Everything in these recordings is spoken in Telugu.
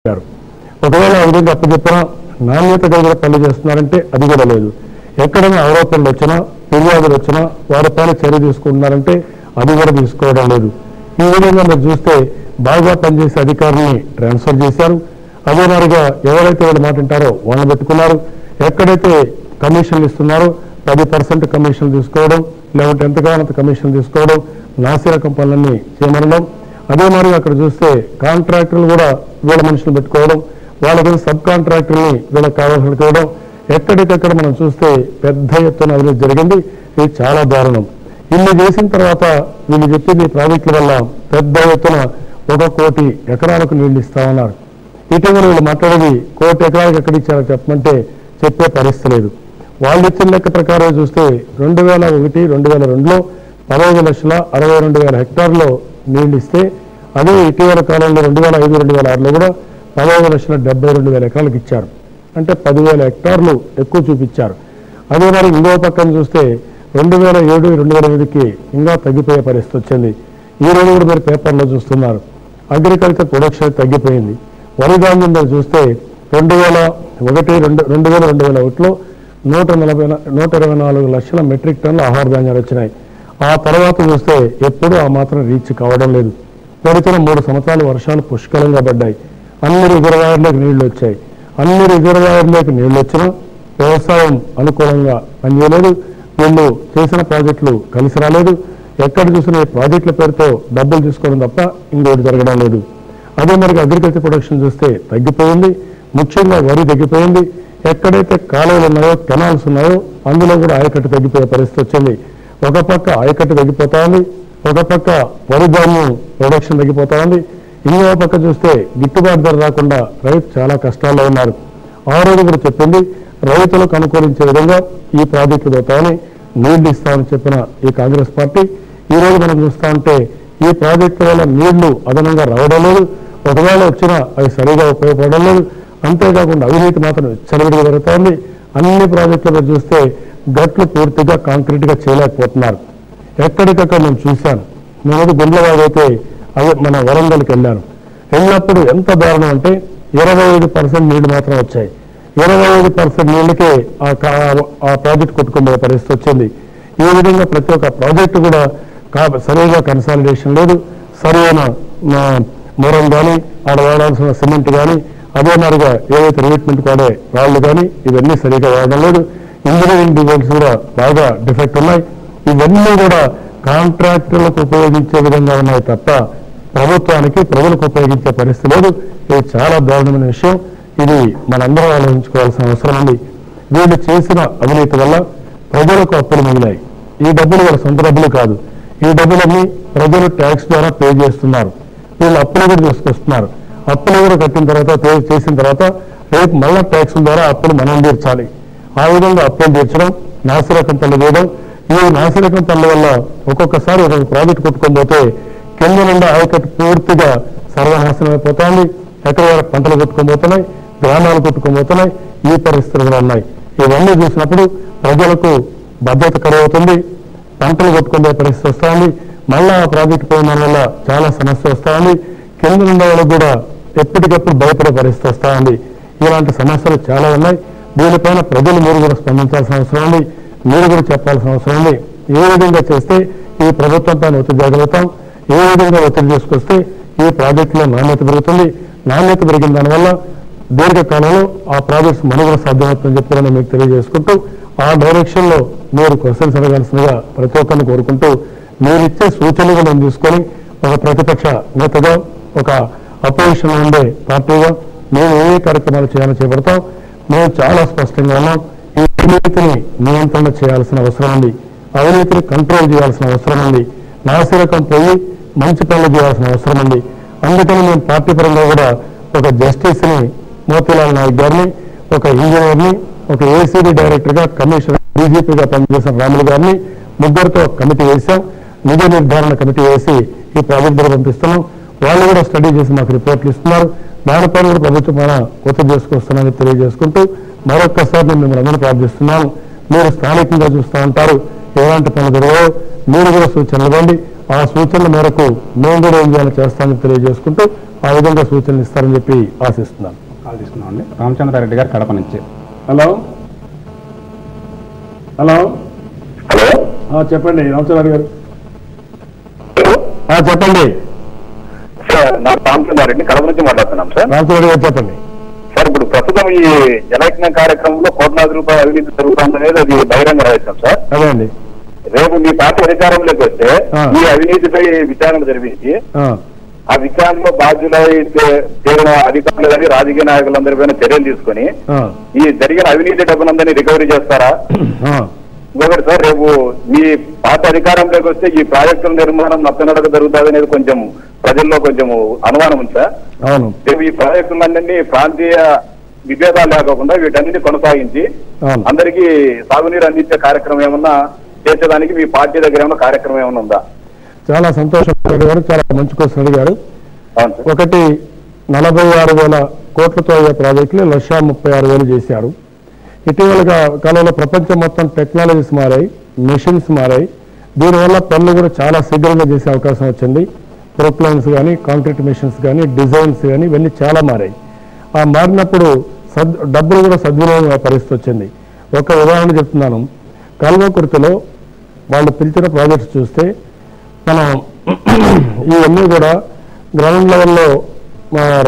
ఒకవేళ ఆ విధంగా అప్పచెప్పినా నాణ్యత కలిగిన పనులు చేస్తున్నారంటే అది కూడా లేదు. ఎక్కడైనా ఆరోపణలు వచ్చినా ఫిర్యాదులు వచ్చినా వారిపైన చర్య తీసుకుంటున్నారంటే అది కూడా తీసుకోవడం లేదు. ఈ విధంగా మీరు చూస్తే బాగా పనిచేసే అధికారుల్ని ట్రాన్స్ఫర్ చేశారు. అదే మాదిరిగా ఎవరైతే వీళ్ళు మాట వింటారో వాళ్ళని పెట్టుకున్నారు. ఎక్కడైతే కమిషన్లు ఇస్తున్నారో 10% కమిషన్ తీసుకోవడం, లేకుంటే ఎంత కావాలంత కమిషన్ తీసుకోవడం, నాసిరకం పనులన్నీ చేయమనడం. అదే మరి అక్కడ చూస్తే కాంట్రాక్టర్లు కూడా వీళ్ళ మనుషులు పెట్టుకోవడం, వాళ్ళకి సబ్ కాంట్రాక్టర్ని వీళ్ళకి కావాల్సిన ఇవ్వడం. ఎక్కడికక్కడ మనం చూస్తే పెద్ద ఎత్తున అభివృద్ధి జరిగింది. ఇది చాలా దారుణం. ఇన్ని చేసిన తర్వాత వీళ్ళు చెప్పింది ప్రాజెక్టుల వల్ల పెద్ద ఎత్తున 1 కోటి ఎకరాలకు నీళ్లు ఇస్తామన్నారు. ఇటీవల వీళ్ళు మాట్లాడేది 1 కోటి ఎకరాలకు ఎక్కడ ఇచ్చారో చెప్పమంటే చెప్పే పరిస్థితి లేదు. వాళ్ళు ఇచ్చిన లెక్క ప్రకారం చూస్తే 2001-2002లో 15,62,000 హెక్టార్లో నీళ్లు ఇస్తే, అదే ఇటీవల కాలంలో 2005-2006లో కూడా 15,72,000 ఎకరాలకు ఇచ్చారు. అంటే 10,000 హెక్టార్లు ఎక్కువ చూపించారు. అదే మరి ఇంకో పక్కన చూస్తే 2007-2008కి ఇంకా తగ్గిపోయే పరిస్థితి వచ్చింది. ఈ రోజు కూడా మీరు పేపర్లో చూస్తున్నారు అగ్రికల్చర్ ప్రొడక్షన్ తగ్గిపోయింది. వరి ధాన్యం చూస్తే 2001-2002లో 124 లక్షల మెట్రిక్ టన్నుల ఆహార ధాన్యాలు వచ్చినాయి. ఆ తర్వాత చూస్తే ఎప్పుడూ ఆ మాత్రం రీచ్ కావడం లేదు. గడిచిన 3 సంవత్సరాలు వర్షాలు పుష్కలంగా పడ్డాయి. అన్ని రిజర్వాయర్లకు నీళ్లు వచ్చాయి. అన్ని రిజర్వాయర్లకు నీళ్లు వచ్చినా వ్యవసాయం అనుకూలంగా పనిచేయలేదు. వీళ్ళు చేసిన ప్రాజెక్టులు కలిసి రాలేదు. ఎక్కడ చూసినా ఈ ప్రాజెక్టుల పేరుతో డబ్బులు తీసుకోవడం తప్ప ఇంకోటి జరగడం లేదు. అదే మరి అగ్రికల్చర్ ప్రొడక్షన్ చూస్తే తగ్గిపోయింది. ముఖ్యంగా వరి తగ్గిపోయింది. ఎక్కడైతే కాలువలు ఉన్నాయో, కెనాల్స్ ఉన్నాయో అందులో కూడా ఆయకట్టు తగ్గిపోయే పరిస్థితి వచ్చింది. ఒక పక్క ఆయకట్టు తగ్గిపోతా ఉంది, ఒక పక్క వరి ధాన్యం ప్రొడక్షన్ తగ్గిపోతా ఉంది. ఇంకో పక్క చూస్తే గిట్టుబాటు ధర రాకుండా రైతు చాలా కష్టాల్లో ఉన్నారు. ఆ రోజు కూడా చెప్పింది రైతులకు అనుకూలించే విధంగా ఈ ప్రాజెక్టులు పోతామని నీళ్లు ఇస్తామని చెప్పిన ఈ కాంగ్రెస్ పార్టీ ఈ రోజు మనం చూస్తా ఉంటే ఈ ప్రాజెక్టు వల్ల నీళ్లు అదనంగా రావడం లేదు. ఒకవేళ వచ్చినా అవి సరిగా ఉపయోగపడడం లేదు. అంతేకాకుండా అవినీతి మాత్రం చెలవిడిగా జరుగుతోంది. అన్ని ప్రాజెక్టులు చూస్తే గట్లు పూర్తిగా కాంక్రీట్గా చేయలేకపోతున్నారు. ఎక్కడికక్కడ నేను చూశాను. నేను గుండ్లవాడ అయితే అదే మన వరంగల్కి వెళ్ళినప్పుడు ఎంత దారుణం అంటే 25% నీళ్లు మాత్రం వచ్చాయి. 25% నీళ్ళకే ఆ ప్రాజెక్టు కొట్టుకునే పరిస్థితి వచ్చింది. ఈ విధంగా ప్రతి ఒక్క ప్రాజెక్టు కూడా సరిగా కన్సాలిడేషన్ లేదు. సరైన మొరం కానీ ఆడ వాడాల్సిన సిమెంట్ కానీ అదే మాదిరిగా ఏవైతే రిక్రూట్మెంట్ వాడే రాళ్లు కానీ ఇవన్నీ సరిగా వాడడం లేదు. ఇంజనీరింగ్ డిజైన్స్ కూడా బాగా డిఫెక్ట్ ఉన్నాయి. ఇవన్నీ కూడా కాంట్రాక్టర్లకు ఉపయోగించే విధంగా ఉన్నాయి తప్ప ప్రభుత్వానికి ప్రజలకు ఉపయోగించే పరిస్థితి లేదు. ఇది చాలా దారుణమైన విషయం. ఇది మనందరం ఆలోచించుకోవాల్సిన అవసరం ఉంది. వీళ్ళు చేసిన అవినీతి వల్ల ప్రజలకు అప్పులు మిగిలాయి. ఈ డబ్బులు వాళ్ళ సొంత డబ్బులు కాదు. ఈ డబ్బులన్నీ ప్రజలు ట్యాక్స్ ద్వారా పే చేస్తున్నారు. వీళ్ళు అప్పులు కూడా తీసుకొస్తున్నారు. అప్పులు కూడా కట్టిన తర్వాత పే చేసిన తర్వాత రేపు మళ్ళా ట్యాక్సుల ద్వారా అప్పులు మనం తీర్చాలి. ఆ విధంగా అప్పులు తీర్చడం, నాసిరకం పనులు చేయడం. ఈ నాసిరకం పనుల వల్ల ఒక్కొక్కసారి ఒక ప్రాజెక్టు కొట్టుకొని పోతే కింద నుండి ఆయకట్టు పూర్తిగా సర్వనాశనం అయిపోతుంది. ఎక్కడ పంటలు కొట్టుకొని పోతున్నాయి, గ్రామాలు కొట్టుకొని పోతున్నాయి. ఈ పరిస్థితులు కూడా ఉన్నాయి. ఇవన్నీ చూసినప్పుడు ప్రజలకు భద్రత కరువవుతుంది. పంటలు కొట్టుకునే పరిస్థితి వస్తుంది. మళ్ళా ఆ ప్రాజెక్టు పోయిన వల్ల చాలా సమస్య వస్తూ ఉంది. కింద ఉండే వాళ్ళకు కూడా ఎప్పటికప్పుడు భయపడే పరిస్థితి వస్తూ ఉంది. ఇలాంటి సమస్యలు చాలా ఉన్నాయి. దీనిపైన ప్రజలు మీరు కూడా స్పందించాల్సిన అవసరం ఉంది. మీరు కూడా చెప్పాల్సిన అవసరం ఉంది. ఏ విధంగా చేస్తే ఈ ప్రభుత్వం పైన ఒత్తిడి చేయగలుగుతాం, ఏ విధంగా ఒత్తిడి చేసుకొస్తే ఈ ప్రాజెక్టులో నాణ్యత పెరుగుతుంది. నాణ్యత పెరిగిన దానివల్ల దీర్ఘకాలంలో ఆ ప్రాజెక్ట్స్ మనుగడ సాధ్యమవుతుందని చెప్పారని మీకు తెలియజేసుకుంటూ ఆ డైరెక్షన్లో మీరు క్వశ్చన్స్ అడగాల్సిందిగా ప్రతి ఒక్కరిని కోరుకుంటూ మీరు ఇచ్చే సూచనలు నేను తీసుకొని ఒక ప్రతిపక్ష నేతగా, ఒక అపోజిషన్ ఉండే పార్టీగా మేము ఏ కార్యక్రమాలు చేయాలని చేపడతాం. మేము చాలా స్పష్టంగా ఉన్నాం. ఈ అవినీతిని నియంత్రణ చేయాల్సిన అవసరం ఉంది. అవినీతిని కంట్రోల్ చేయాల్సిన అవసరం ఉంది. నాసిరకం పోయి మంచి పనులు చేయాల్సిన అవసరం ఉంది. అందుకని మేము పార్టీ పరంగా కూడా ఒక జస్టిస్ని మోతీలాల్ నాయక్ గారిని, ఒక ఇంజనీర్ని, ఒక ఏసీడీ డైరెక్టర్గా, కమిషనర్, డీజీపీగా పనిచేసిన రాములు గారిని ముగ్గురితో కమిటీ వేశాం. నిజ నిర్ధారణ కమిటీ వేసి ఈ ప్రాజెక్ట్ ద్వారా పంపిస్తున్నాం. వాళ్ళు కూడా స్టడీ చేసి మాకు రిపోర్ట్లు ఇస్తున్నారు. దానిపైన కూడా ప్రభుత్వం మన ఒత్తిడి చేసుకొస్తున్నామని తెలియజేసుకుంటూ మరొక్కసారి నేను మిమ్మల్ని అందరూ ప్రార్థిస్తున్నాను. మీరు స్థానికంగా చూస్తూ ఉంటారు ఎలాంటి పనులు జరగవో మీరు కూడా సూచనలు ఇవ్వండి. ఆ సూచనల మేరకు మేము కూడా ఏం చేయాలో చేస్తామని తెలియజేసుకుంటూ ఆ విధంగా సూచనలు ఇస్తారని చెప్పి ఆశిస్తున్నాను. కాల్ తీసుకున్నామండి. రామచంద్రారెడ్డి గారు కడప నుంచి. హలో హలో చెప్పండి రామచంద్రారెడ్డి గారు. చెప్పండి సార్. నా రామచంద్రారెడ్డి కడప నుంచి మాట్లాడుతున్నాం సార్. రామచంద్రారెడ్డి గారు చెప్పండి సార్. ఇప్పుడు ప్రస్తుతం ఈ జనయజ్ఞ కార్యక్రమంలో కోట్లాది రూపాయల అవినీతి జరుగుతుందనేది అది బహిరంగ రహస్యం సార్. అదే అండి. రేపు మీ పార్టీ అధికారంలోకి వస్తే ఈ అవినీతిపై విచారణ జరిపించి ఆ విచారణలో బాధ్యులై చేరిన అధికారులు కానీ రాజకీయ నాయకులందరిపైన చర్యలు తీసుకుని ఈ జరిగిన అవినీతి డబ్బులందరినీ రికవరీ చేస్తారా? ఇంకొకటి సార్, రేపు మీ పార్టీ అధికారంలోకి వస్తే ఈ ప్రాజెక్టుల నిర్మాణం నత్తనడక జరుగుతుంది అనేది కొంచెం ప్రజల్లో కొంచెం అనుమానం ఉంది సార్. రేపు ఈ ప్రాజెక్టులన్నీ ప్రాంతీయ విభేదాలు లేకుండా వీటన్నిటిని కొనసాగించి అందరికీ సాగునీరు అందించే కార్యక్రమం ఏమన్నా చేసేదానికి మీ పార్టీ దగ్గర ఏమన్నా కార్యక్రమం ఏమన్నా ఉందా? చాలా సంతోషం గారు, చాలా మంచి క్వశ్చన్ అడిగారు. ఒకటి 46,000 కోట్లతో అయ్యే ప్రాజెక్టులు 1,36,000 చేశారు. ఇటీవల కాలంలో ప్రపంచం మొత్తం టెక్నాలజీస్ మారాయి, మెషిన్స్ మారాయి. దీనివల్ల పనులు కూడా చాలా శీఘ్రంగా చేసే అవకాశం వచ్చింది. ప్రొప్లైన్స్ కానీ, కాంక్రీట్ మెషిన్స్ కానీ, డిజైన్స్ కానీ ఇవన్నీ చాలా మారాయి. ఆ మారినప్పుడు డబ్బులు కూడా సద్వినియోగం పరిస్థితి వచ్చింది. ఒక ఉదాహరణ చెప్తున్నాను. కల్వకుర్తిలో వాళ్ళు పిలిచిన ప్రాజెక్ట్స్ చూస్తే మనం ఇవన్నీ కూడా గ్రౌండ్ లెవెల్లో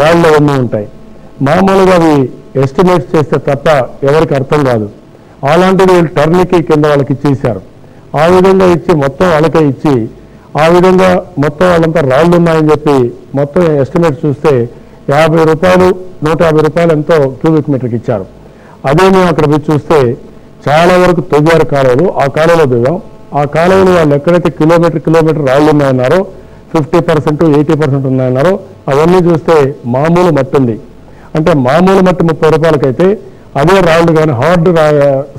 రాళ్ళు అవన్నీ ఉంటాయి. మామూలుగా అవి ఎస్టిమేట్స్ చేస్తే తప్ప ఎవరికి అర్థం కాదు. అలాంటిది టర్న్కి కింద వాళ్ళకి ఇచ్చేసారు. ఆ విధంగా ఇచ్చి మొత్తం వాళ్ళకే ఇచ్చి ఆ విధంగా మొత్తం వాళ్ళంతా రాళ్ళు ఉన్నాయని చెప్పి మొత్తం ఎస్టిమేట్ చూస్తే 50 రూపాయలు 150 రూపాయలు ఎంతో క్యూబిక్ మీటర్కి ఇచ్చారు. అదే మేము అక్కడ పోయి చూస్తే చాలా వరకు తొవ్వారు కాలువలు. ఆ కాలువలో దిగాం. ఆ కాలువలు వాళ్ళు ఎక్కడైతే కిలోమీటర్ రాళ్ళు ఉన్నాయన్నారో 50%, 80% ఉన్నాయన్నారో అవన్నీ చూస్తే మామూలు మట్టి ఉంది. అంటే మామూలు మట్టి 30 రూపాయలకైతే అదే రాళ్ళు కానీ హార్డ్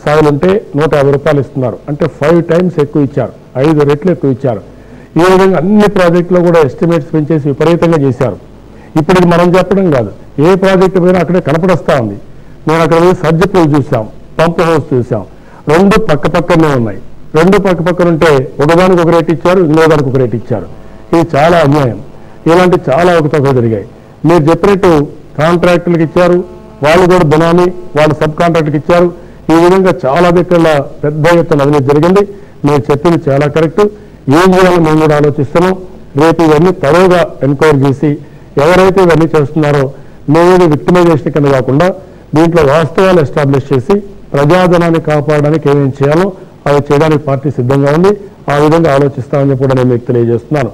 సాయిల్ ఉంటే 150 రూపాయలు ఇస్తున్నారు. అంటే 5 times ఎక్కువ ఇచ్చారు, 5 రెట్లు ఎక్కువ ఇచ్చారు. ఈ విధంగా అన్ని ప్రాజెక్టులో కూడా ఎస్టిమేట్స్ పెంచేసి విపరీతంగా చేశారు. ఇప్పుడు ఇది మనం చెప్పడం కాదు, ఏ ప్రాజెక్టు పైన అక్కడే కనపడొస్తా ఉంది. నేను అక్కడ పోయి సర్జిపూల్ చూసాం, పంప్ హౌస్ చూసాం. 2 పక్కనే ఉన్నాయి. 2 పక్కన ఉంటే ఒకదానికి ఒక రేట్ ఇచ్చారు, ఇంకో దానికి ఒక రేట్ ఇచ్చారు. ఇది చాలా అన్యాయం. ఇలాంటి చాలా అవకతవకలు జరిగాయి. మీరు చెప్పినట్టు కాంట్రాక్టులకు ఇచ్చారు, వాళ్ళు కూడా బినామీ, వాళ్ళు సబ్ కాంట్రాక్ట్కి ఇచ్చారు. ఈ విధంగా చాలా దగ్గర పెద్ద ఎత్తున అవినీతి జరిగింది. మీరు చెప్పింది చాలా కరెక్ట్. ఏం చేయాలో మేము కూడా ఆలోచిస్తున్నాం. రేపు ఇవన్నీ తరోగా ఎంక్వైరీ చేసి ఎవరైతే ఇవన్నీ చేస్తున్నారో మేము విక్టిమైజేషన్ కింద కాకుండా దీంట్లో వాస్తవాలు ఎస్టాబ్లిష్ చేసి ప్రజాధనాన్ని కాపాడడానికి ఏమేం చేయాలో అవి చేయడానికి పార్టీ సిద్ధంగా ఉంది. ఆ విధంగా ఆలోచిస్తామని కూడా నేను మీకు తెలియజేస్తున్నాను.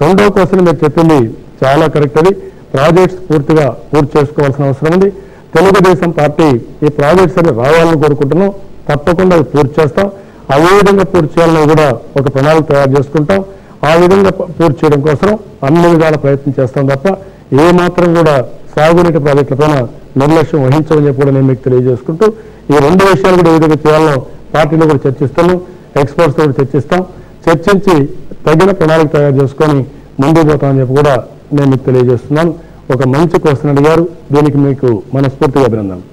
రెండవ క్వశ్చన్ మీరు చెప్పింది చాలా కరెక్ట్. అది ప్రాజెక్ట్స్ పూర్తి చేసుకోవాల్సిన అవసరం ఉంది. తెలుగుదేశం పార్టీ ఈ ప్రాజెక్ట్స్ అన్ని రావాలని కోరుకుంటున్నాం. తప్పకుండా అవి పూర్తి చేస్తాం. అదే విధంగా పూర్తి చేయాలని కూడా ఒక ప్రణాళిక తయారు చేసుకుంటాం. ఆ విధంగా పూర్తి చేయడం కోసం అన్ని విధాల ప్రయత్నం చేస్తాం తప్ప ఏమాత్రం కూడా సాగునీటి ప్రాజెక్టులపైన నిర్లక్ష్యం వహించమని చెప్పి కూడా నేను మీకు తెలియజేసుకుంటూ ఈ 2 విషయాలు కూడా ఏ విధంగా చేయాలో పార్టీలో కూడా చర్చిస్తున్నాం, ఎక్స్పర్ట్స్తో కూడా చర్చిస్తాం. చర్చించి తగిన ప్రణాళిక తయారు చేసుకొని ముందుకు పోతామని చెప్పి కూడా నేను మీకు తెలియజేస్తున్నాను. ఒక మంచి క్వశ్చన్ అడిగారు. దీనికి మీకు మనస్ఫూర్తిగా అభినందనలు.